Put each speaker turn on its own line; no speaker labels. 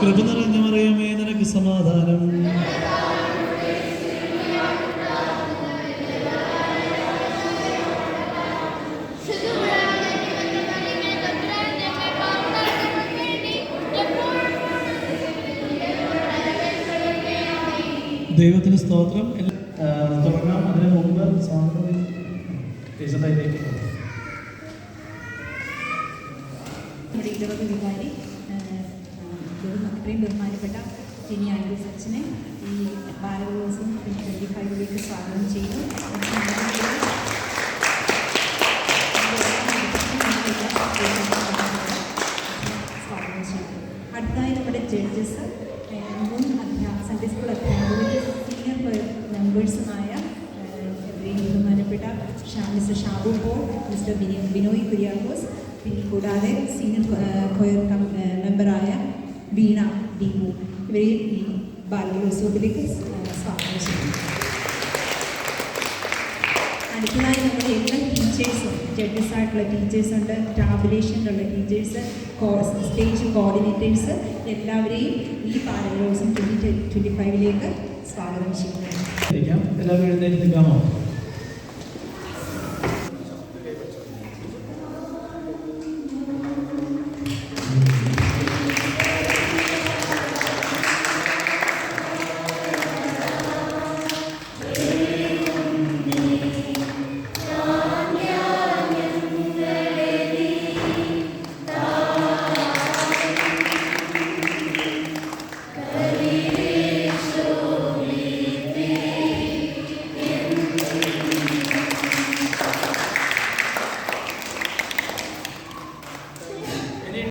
കൃപ നിറഞ്ഞ മറിയമേ, നിനക്ക് സമാധാനം. ദൈവത്തിന് സ്തോത്രം. തുടങ്ങാം. അതിന് മുമ്പ് സ്വാഗതം ടീച്ചറിലേക്ക്
വികാരി ഇത്രയും ബഹുമാനപ്പെട്ട ജിനി ആൻഡ്രൂസ് അച്ഛനെ ഈ ഭാരതദിവസം 25ലേക്ക് സ്വാഗതം ചെയ്തു. സ്വാഗതം ചെയ്തു. അടുത്തായി നമ്മുടെ ജഡ്ജസ്, മുൻ സൺഡേ സ്കൂൾ അധ്യാപകരും സീനിയർ മെമ്പേഴ്സുമായ ബഹുമാനപ്പെട്ട mister Shabu Paul, mister Binoy Kuriakose, പിന്നെ കൂടാതെ സീനിയർ കൊയർ മെമ്പറായ വീണ ദീപു, ഇവരെ ഈ ബാലകലോത്സവത്തിലേക്ക് സ്വാഗതം ചെയ്യുന്നു. അടുത്തതായി നമ്മുടെ എല്ലാ ടീച്ചേഴ്സും, ജഡ്ജസായിട്ടുള്ള ടീച്ചേഴ്സുണ്ട്, ടാബുലേഷനിലുള്ള ടീച്ചേഴ്സ്, സ്റ്റേജ് കോർഡിനേറ്റേഴ്സ്, എല്ലാവരെയും ഈ ബാലകലോത്സവം 2025ലേക്ക് സ്വാഗതം ചെയ്യുന്നു.
എല്ലാവരും എഴുന്നേറ്റ് നിൽക്കാമോ?